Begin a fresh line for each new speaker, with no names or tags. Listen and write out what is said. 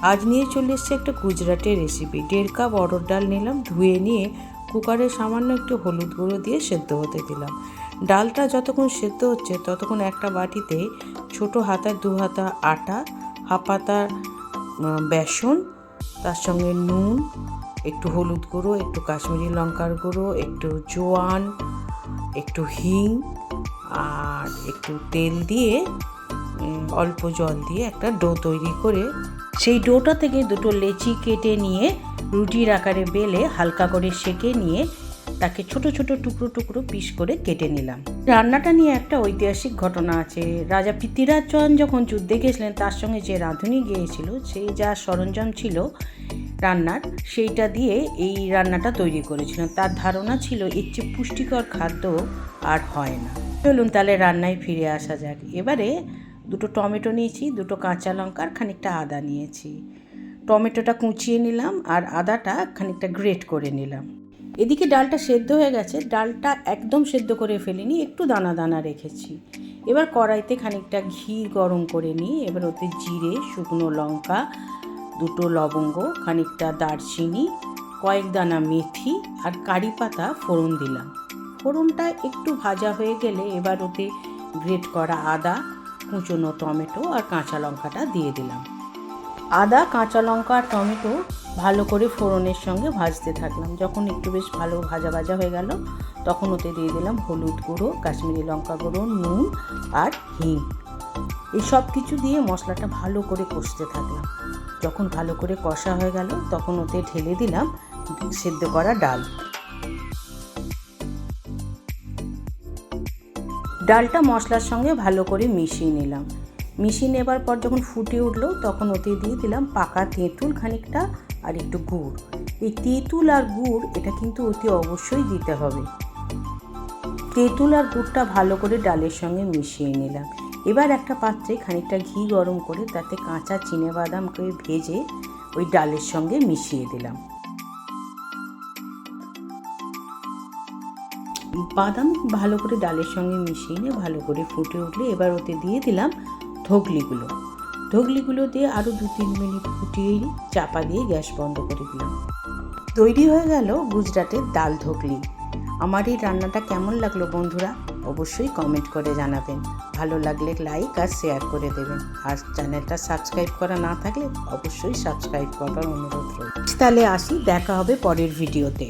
আজ নিয়ে চলে এসছে একটা গুজরাটের রেসিপি। 1.5 কাপ অড়হর ডাল নিলাম, ধুয়ে নিয়ে কুকারে সামান্য একটু হলুদ গুঁড়ো দিয়ে সেদ্ধ হতে দিলাম। ডালটা যতক্ষণ সেদ্ধ হচ্ছে ততক্ষণ একটা বাটিতে ছোট হাতার 2 হাতা আটা, হাফ হাতা বেসন, তার সঙ্গে নুন, একটু হলুদ গুঁড়ো, একটু কাশ্মীরি লঙ্কার গুঁড়ো, একটু জোয়ান, একটু হিং আর একটু তেল দিয়ে অল্প জল দিয়ে একটা ডো তৈরি করে সেই ডোটা থেকে দুটো লেচি কেটে নিয়ে রুটির আকারে বেলে হালকা করে সেঁকে নিয়ে তাকে ছোট ছোট টুকরো টুকরো পিস করে কেটে নিলাম। রান্নাটা নিয়ে একটা ঐতিহাসিক ঘটনা আছে। রাজা পৃথ্বীরাজ চৌহান যখন যুদ্ধে গেছিলেন তার সঙ্গে যে রাঁধুনি গিয়েছিল, সেই যা সরঞ্জাম ছিল রান্নার, সেইটা দিয়ে এই রান্নাটা তৈরি করেছিলেন। তার ধারণা ছিল এর চেয়ে পুষ্টিকর খাদ্য আর হয় না। চলুন তাহলে রান্নায় ফিরে আসা যাক। এবারে দুটো টমেটো নিয়েছি, দুটো কাঁচা লঙ্কা আর খানিকটা আদা নিয়েছি। টমেটোটা কুচিয়ে নিলাম আর আদাটা খানিকটা গ্রেট করে নিলাম। এদিকে ডালটা সেদ্ধ হয়ে গেছে। ডালটা একদম সেদ্ধ করে ফেলিনি, একটু দানা দানা রেখেছি। এবার কড়াইতে খানিকটা ঘি গরম করে নিই। এবার ওতে জিরে, শুকনো লঙ্কা, দুটো লবঙ্গ, খানিকটা দারচিনি, কয়েক দানা মেথি আর কারি পাতা ফোড়ন দিলাম। ফোড়নটা একটু ভাজা হয়ে গেলে এবার ওতে গ্রেট করা আদা, কুচনো টমেটো আর কাঁচা লঙ্কাটা দিয়ে দিলাম। আদা, কাঁচা লঙ্কা আর টমেটো ভালো করে ফোড়নের সঙ্গে ভাজতে থাকলাম। যখন একটু বেশ ভালো ভাজা ভাজা হয়ে গেল তখন ওতে দিয়ে দিলাম হলুদ গুঁড়ো, কাশ্মীরি লঙ্কা গুঁড়ো, নুন আর হিং। এই সব কিছু দিয়ে মশলাটা ভালো করে কষতে থাকলাম। যখন ভালো করে কষা হয়ে গেল তখন ওতে ঢেলে দিলাম সেদ্ধ করা ডাল। ডালটা মশলার সঙ্গে ভালো করে মিশিয়ে নিলাম। মিশিয়ে নেবার পর যখন ফুটে উঠলো তখন ওতে দিয়ে দিলাম পাকা তেঁতুল খানিকটা আর একটু গুড়। এই তেঁতুল আর গুড় এটা কিন্তু অতি অবশ্যই দিতে হবে। তেঁতুল আর গুড়টা ভালো করে ডালের সঙ্গে মিশিয়ে নিলাম। এবার একটা পাত্রে খানিকটা ঘি গরম করে তাতে কাঁচা চিনেবাদামকে ভেজে ওই ডালের সঙ্গে মিশিয়ে দিলাম। বাদাম ভালো করে ডালের সঙ্গে মিশিয়ে নিয়ে ভালো করে ফুটে উঠলে এবার ওতে দিয়ে দিলাম ধগলিগুলো দিয়ে আরও 2-3 মিনিট ফুটিয়ে চাপা দিয়ে গ্যাস বন্ধ করে দিলাম। তৈরি হয়ে গেল গুজরাটের ডাল ধগলি। আমার এই রান্নাটা কেমন লাগলো বন্ধুরা অবশ্যই কমেন্ট করে জানাবেন। ভালো লাগলে লাইক আর শেয়ার করে দেবেন। আর চ্যানেলটা সাবস্ক্রাইব করা না থাকলে অবশ্যই সাবস্ক্রাইব করার অনুরোধ রইল। তাহলে আসি, দেখা হবে পরের ভিডিওতে।